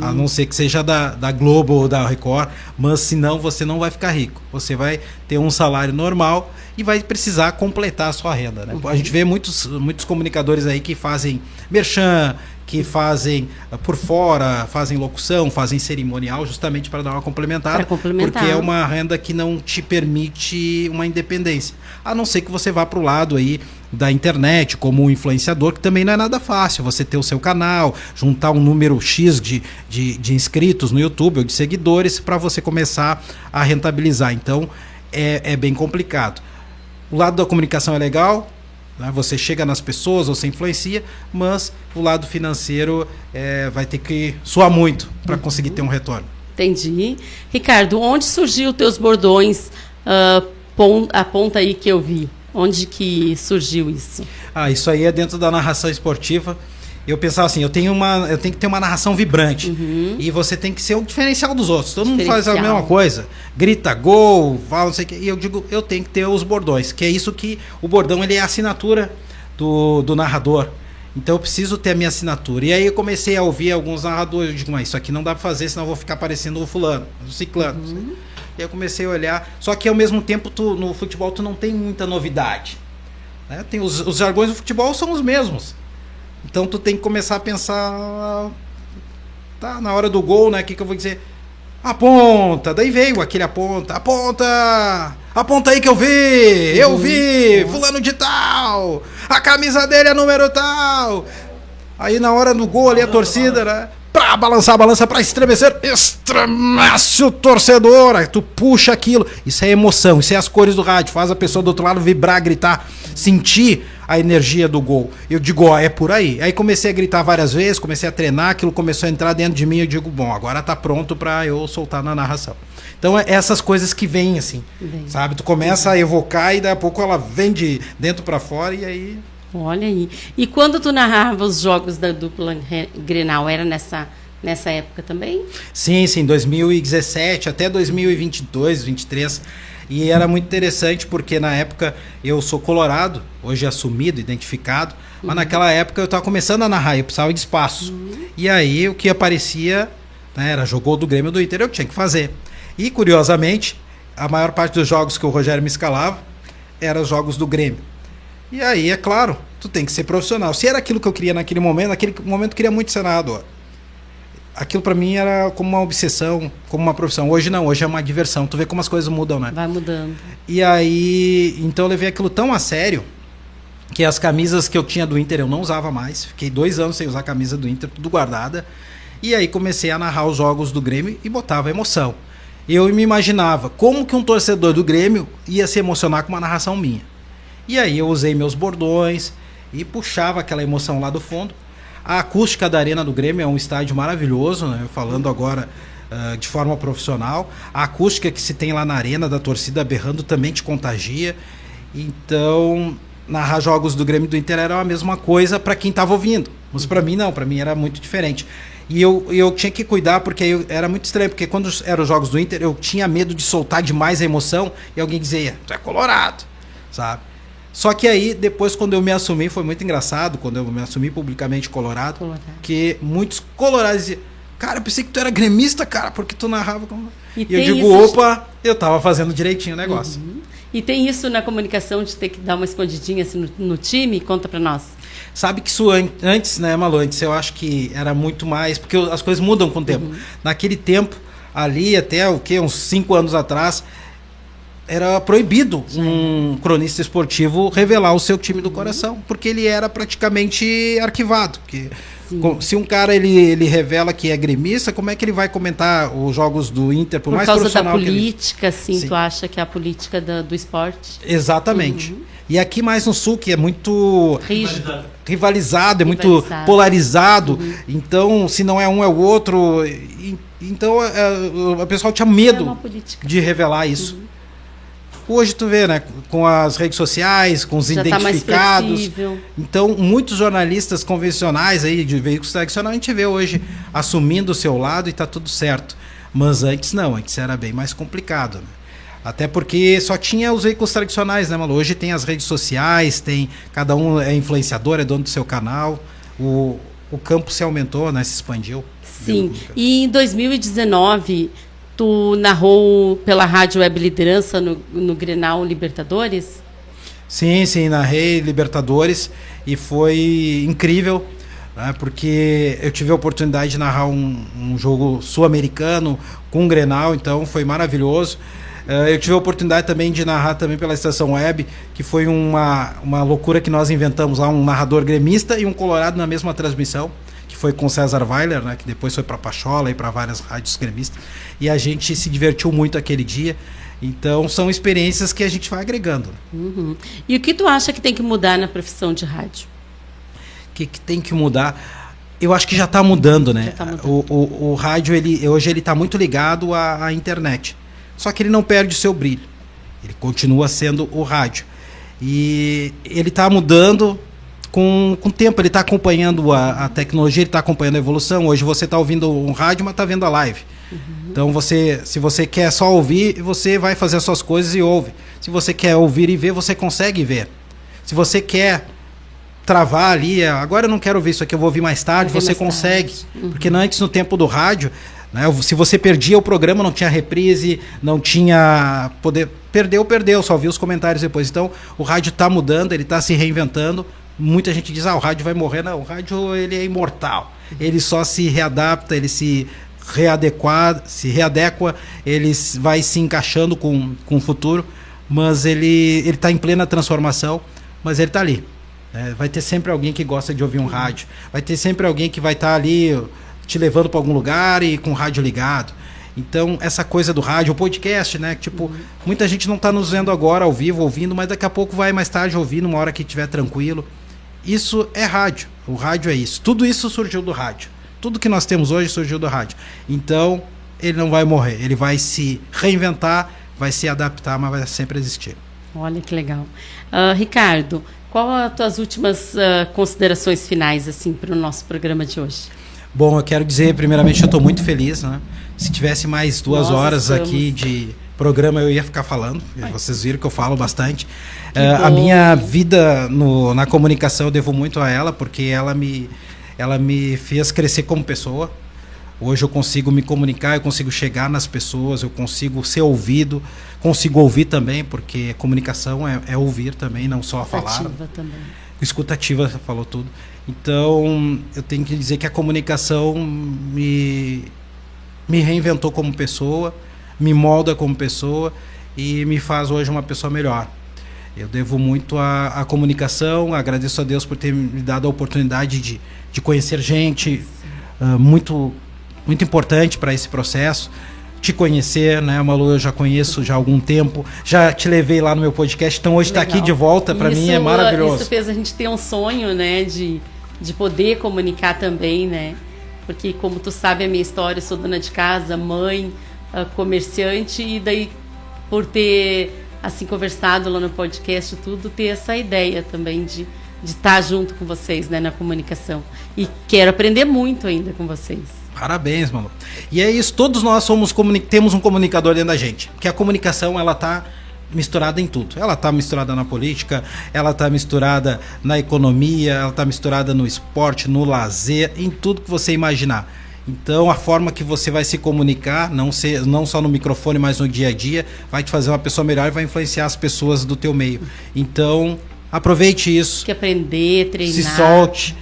a não ser que seja da Globo ou da Record, mas senão você não vai ficar rico. Você vai ter um salário normal e vai precisar completar a sua renda, né? A gente vê muitos comunicadores aí que fazem merchan, que fazem por fora, fazem locução, fazem cerimonial, justamente para dar uma complementar, porque é uma renda que não te permite uma independência. A não ser que você vá para o lado aí da internet, como um influenciador, que também não é nada fácil. Você ter o seu canal, juntar um número X de inscritos no YouTube ou de seguidores para você começar a rentabilizar. Então, é bem complicado. O lado da comunicação é legal, né? Você chega nas pessoas, você influencia, mas o lado financeiro vai ter que suar muito para conseguir ter um retorno. Entendi. Ricardo, onde surgiu os teus bordões? Aponta aí que eu vi. Onde que surgiu isso? Isso aí é dentro da narração esportiva. Eu pensava assim, eu tenho que ter uma narração vibrante. E você tem que ser o diferencial dos outros. Todo mundo faz a mesma coisa. Grita gol, fala não sei o que. E eu digo, eu tenho que ter os bordões. Que é isso que o bordão ele é a assinatura do narrador. Então eu preciso ter a minha assinatura. E aí eu comecei a ouvir alguns narradores. Eu digo, mas isso aqui não dá pra fazer, senão eu vou ficar parecendo o fulano, o ciclano. E eu comecei a olhar. Só que ao mesmo tempo, no futebol, tu não tem muita novidade, né? Tem os jargões do futebol são os mesmos. Então tu tem que começar a pensar, tá, na hora do gol, né? O que eu vou dizer? Aponta, daí veio aquele aponta aí que eu vi, fulano de tal, a camisa dele é número tal. Aí na hora do gol ali a torcida, né? Pra balançar, balança pra estremecer, estremece o torcedor, aí tu puxa aquilo. Isso é emoção, isso é as cores do rádio, faz a pessoa do outro lado vibrar, gritar, sentir a energia do gol. Eu digo, ó, é por aí. Aí comecei a gritar várias vezes, comecei a treinar, aquilo começou a entrar dentro de mim, eu digo, bom, agora tá pronto pra eu soltar na narração. Então é essas coisas que vêm assim, sabe? Tu começa a evocar e daqui a pouco ela vem de dentro pra fora e aí... Olha aí. E quando tu narrava os jogos da dupla Grenal, era nessa época também? Sim, 2017 até 2022, 23. E era muito interessante porque na época eu sou colorado, hoje assumido, identificado, mas naquela época eu estava começando a narrar, eu precisava de espaço. E aí o que aparecia, né, era jogou do Grêmio ou do Inter, eu tinha que fazer. E curiosamente, a maior parte dos jogos que o Rogério me escalava eram os jogos do Grêmio. E aí, é claro, tu tem que ser profissional. Se era aquilo que eu queria naquele momento eu queria muito ser narrador. Aquilo pra mim era como uma obsessão, como uma profissão. Hoje não, hoje é uma diversão. Tu vê como as coisas mudam, né? Vai mudando. E aí, então eu levei aquilo tão a sério que as camisas que eu tinha do Inter eu não usava mais. Fiquei 2 anos sem usar a camisa do Inter, tudo guardada. E aí comecei a narrar os jogos do Grêmio e botava emoção. Eu me imaginava como que um torcedor do Grêmio ia se emocionar com uma narração minha. E aí eu usei meus bordões e puxava aquela emoção lá do fundo. A acústica da Arena do Grêmio é um estádio maravilhoso, né? Falando agora de forma profissional. A acústica que se tem lá na arena da torcida berrando também te contagia. Então, narrar jogos do Grêmio e do Inter era a mesma coisa para quem estava ouvindo. Mas para mim não, para mim era muito diferente. E eu tinha que cuidar porque era muito estranho, porque quando eram os jogos do Inter eu tinha medo de soltar demais a emoção e alguém dizia, tu é colorado, sabe? Só que aí, depois, quando eu me assumi, foi muito engraçado, quando eu me assumi publicamente colorado. Que muitos colorados diziam, cara, eu pensei que tu era gremista, cara, porque tu narrava como... E eu digo, opa, eu tava fazendo direitinho o negócio. E tem isso na comunicação de ter que dar uma escondidinha assim, no time? Conta pra nós. Sabe que isso antes, né, Malu, antes eu acho que era muito mais, porque as coisas mudam com o tempo. Naquele tempo, ali até uns 5 anos atrás, era proibido um cronista esportivo revelar o seu time do coração, porque ele era praticamente arquivado. Porque se um cara ele revela que é gremista, como é que ele vai comentar os jogos do Inter, por mais profissional que ele... Por causa da política, sim, tu acha que é a política do esporte? Exatamente. E aqui mais no Sul, que é muito rivalizado, é muito Rivalizado. polarizado, então se não é um é o outro, então o pessoal tinha medo uma política. de revelar isso. Hoje tu vê, né, com as redes sociais, com os Já identificados. tá mais flexível. Então, muitos jornalistas convencionais aí de veículos tradicionais, a gente vê hoje assumindo o seu lado e tá tudo certo. Mas antes não, antes era bem mais complicado, né? Até porque só tinha os veículos tradicionais, né, Malu? Hoje tem as redes sociais, tem cada um é influenciador, é dono do seu canal. O campo se aumentou, né, se expandiu. Sim. E em 2019 tu narrou pela Rádio Web Liderança no Grenal Libertadores? Sim, narrei Libertadores e foi incrível, né, porque eu tive a oportunidade de narrar um jogo sul-americano com um Grenal, então foi maravilhoso. Eu tive a oportunidade também de narrar também pela Estação Web, que foi uma loucura que nós inventamos lá, um narrador gremista e um colorado na mesma transmissão, que foi com César Weiler, né, que depois foi para Pachola e para várias rádios gremistas, e a gente se divertiu muito aquele dia. Então são experiências que a gente vai agregando. E o que tu acha que tem que mudar na profissão de rádio? O que tem que mudar? Eu acho que já está mudando, né? Já tá mudando. O rádio hoje ele está muito ligado à internet. Só que ele não perde o seu brilho. Ele continua sendo o rádio. E ele está mudando com o tempo. Ele está acompanhando a tecnologia, ele está acompanhando a evolução. Hoje você está ouvindo um rádio, mas está vendo a live. Então, se você quer só ouvir, você vai fazer as suas coisas e ouve. Se você quer ouvir e ver, você consegue ver. Se você quer travar ali, agora eu não quero ouvir isso aqui, eu vou ouvir mais tarde, você consegue. Porque antes, no tempo do rádio, né, se você perdia o programa, não tinha reprise, não tinha poder... Perdeu, só viu os comentários depois. Então, o rádio está mudando, ele está se reinventando. Muita gente diz, o rádio vai morrer. Não, o rádio ele é imortal. Ele só se readapta, ele se readequa, ele vai se encaixando com o futuro, mas ele está em plena transformação, mas ele está ali. né? Vai ter sempre alguém que gosta de ouvir um rádio. Vai ter sempre alguém que vai estar ali te levando para algum lugar e com o rádio ligado. Então, essa coisa do rádio, o podcast, né? Tipo, muita gente não está nos vendo agora ao vivo, ouvindo, mas daqui a pouco vai mais tarde ouvir, numa hora que estiver tranquilo. Isso é rádio. O rádio é isso. Tudo isso surgiu do rádio. Tudo que nós temos hoje surgiu do rádio. Então, ele não vai morrer. Ele vai se reinventar, vai se adaptar, mas vai sempre existir. Olha que legal. Ricardo, qual as tuas últimas considerações finais assim, para o nosso programa de hoje? Bom, eu quero dizer, primeiramente, eu estou muito feliz, né? Se tivesse mais 2 horas estamos aqui de programa, eu ia ficar falando. Vocês viram que eu falo bastante. bom. A minha vida na comunicação eu devo muito a ela, porque ela me fez crescer como pessoa. Hoje eu consigo me comunicar, eu consigo chegar nas pessoas, eu consigo ser ouvido, consigo ouvir também, porque comunicação é ouvir também, não só falar. Escutativa também. Escutativa, você falou tudo. Então, eu tenho que dizer que a comunicação me reinventou como pessoa, me molda como pessoa e me faz hoje uma pessoa melhor. Eu devo muito à comunicação, agradeço a Deus por ter me dado a oportunidade de conhecer gente muito importante para esse processo. Te conhecer, né, Malu, eu já conheço já há algum tempo, já te levei lá no meu podcast, então hoje está aqui de volta, para mim é maravilhoso. Isso fez a gente ter um sonho, né, de poder comunicar também, né, porque como tu sabe a minha história, eu sou dona de casa, mãe, comerciante, e daí por ter assim conversado lá no podcast tudo, ter essa ideia também de estar junto com vocês, né, na comunicação, e quero aprender muito ainda com vocês. Parabéns, Malu. E é isso, todos nós temos um comunicador dentro da gente, porque a comunicação, ela tá misturada em tudo. Ela tá misturada na política, ela tá misturada na economia, ela tá misturada no esporte, no lazer, em tudo que você imaginar. Então, a forma que você vai se comunicar, não só no microfone, mas no dia a dia, vai te fazer uma pessoa melhor e vai influenciar as pessoas do teu meio. Então, aproveite isso. Que aprender, treinar. Se solte.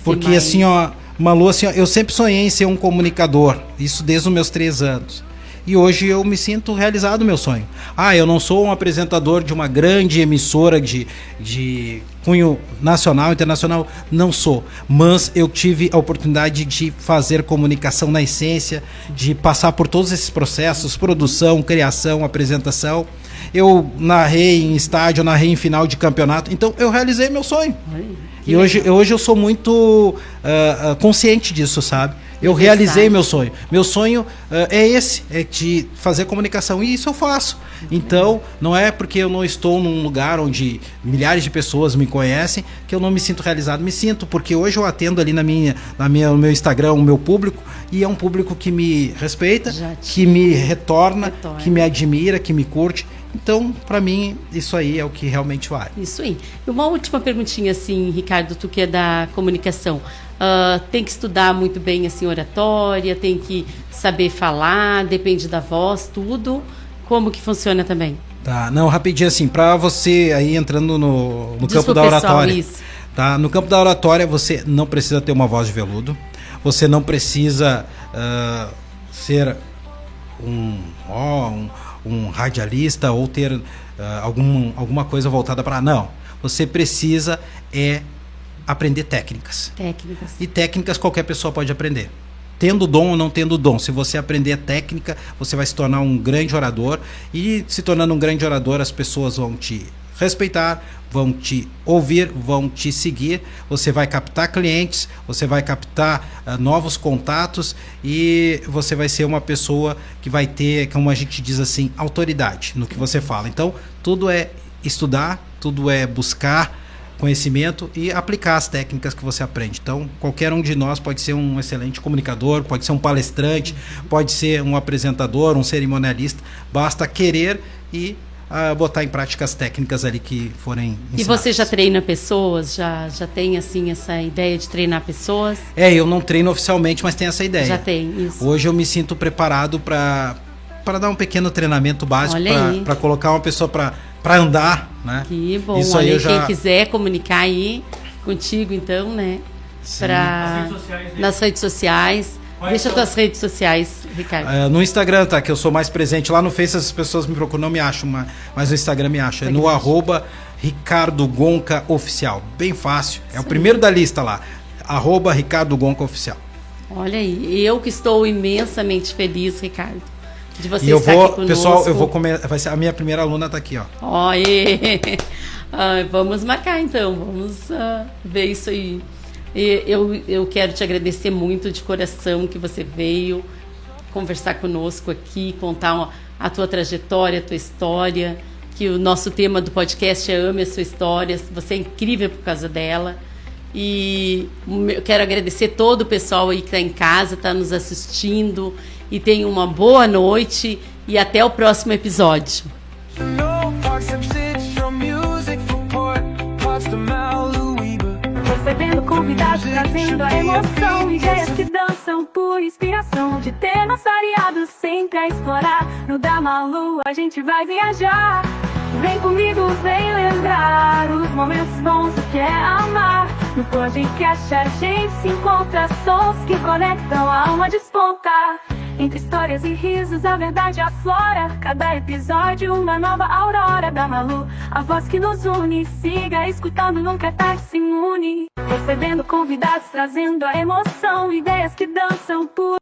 Porque mais... assim, ó, Malu, assim, ó, eu sempre sonhei em ser um comunicador, isso desde os meus 3 anos. E hoje eu me sinto realizado o meu sonho. Eu não sou um apresentador de uma grande emissora de cunho nacional, internacional, não sou. Mas eu tive a oportunidade de fazer comunicação na essência, de passar por todos esses processos, produção, criação, apresentação. Eu narrei em estádio, narrei em final de campeonato, então eu realizei meu sonho. E hoje eu sou muito consciente disso, sabe? Eu realizei meu sonho. Meu sonho é esse, é de fazer comunicação. E isso eu faço. Então, não é porque eu não estou num lugar onde milhares de pessoas me conhecem que eu não me sinto realizado. Me sinto, porque hoje eu atendo ali no meu Instagram o meu público, e é um público que me respeita, que me retorna, que me admira, que me curte. Então, para mim, isso aí é o que realmente vale. Isso aí. E uma última perguntinha, assim, Ricardo, tu que é da comunicação. Tem que estudar muito bem, assim, oratória, tem que saber falar, depende da voz, tudo. Como que funciona também? Tá, não, rapidinho assim, para você aí entrando no campo da oratória. Isso. Tá? No campo da oratória, você não precisa ter uma voz de veludo, você não precisa ser um radialista ou ter alguma coisa voltada para... Não, você precisa aprender técnicas. E técnicas qualquer pessoa pode aprender. Tendo dom ou não tendo dom. Se você aprender a técnica, você vai se tornar um grande orador. E se tornando um grande orador, as pessoas vão te respeitar, vão te ouvir, vão te seguir. Você vai captar clientes, você vai captar novos contatos e você vai ser uma pessoa que vai ter, como a gente diz assim, autoridade no que você fala. Então, tudo é estudar, tudo é buscar conhecimento e aplicar as técnicas que você aprende. Então, qualquer um de nós pode ser um excelente comunicador, pode ser um palestrante, pode ser um apresentador, um cerimonialista. Basta querer e botar em prática as técnicas ali que forem ensinadas. E você já treina pessoas? Já tem, assim, essa ideia de treinar pessoas? Eu não treino oficialmente, mas tenho essa ideia. Já tem, isso. Hoje eu me sinto preparado para dar um pequeno treinamento básico, para colocar uma pessoa para andar, né? Que bom. Isso olha, aí quem quiser comunicar aí contigo, então, né? Nas redes sociais. Deixa tuas redes sociais, Ricardo. No Instagram, tá? Que eu sou mais presente. Lá no Face as pessoas me procuram, não me acham, mas no Instagram me acham. É no Ricardo Gonca Oficial. Bem fácil. É o primeiro da lista lá. @Ricardo Gonca Oficial. Olha aí, eu que estou imensamente feliz, Ricardo, de você E eu estar vou, aqui conosco. pessoal, eu vou comer. Vai ser a minha primeira aluna tá aqui, ó. Vamos marcar então, vamos ver isso aí. Eu quero te agradecer muito de coração que você veio conversar conosco aqui, contar a tua trajetória, a tua história, que o nosso tema do podcast é Ame a Sua História. Você é incrível por causa dela. E eu quero agradecer todo o pessoal aí que está em casa, está nos assistindo, e tenha uma boa noite e até o próximo episódio. No parts and cities from music from Port Potts to Maluíba. Recebendo convidados, trazendo a emoção, ideias que dançam por inspiração de temas variados, sempre a explorar. No Damalu a gente vai viajar. Vem comigo, vem lembrar os momentos bons, o que é amar. No podcast a gente se encontra, sons que conectam, a alma desponta. Entre histórias e risos a verdade aflora. Cada episódio uma nova aurora da Malu, a voz que nos une. Siga escutando, nunca é tarde, se imune. Recebendo convidados, trazendo a emoção, ideias que dançam por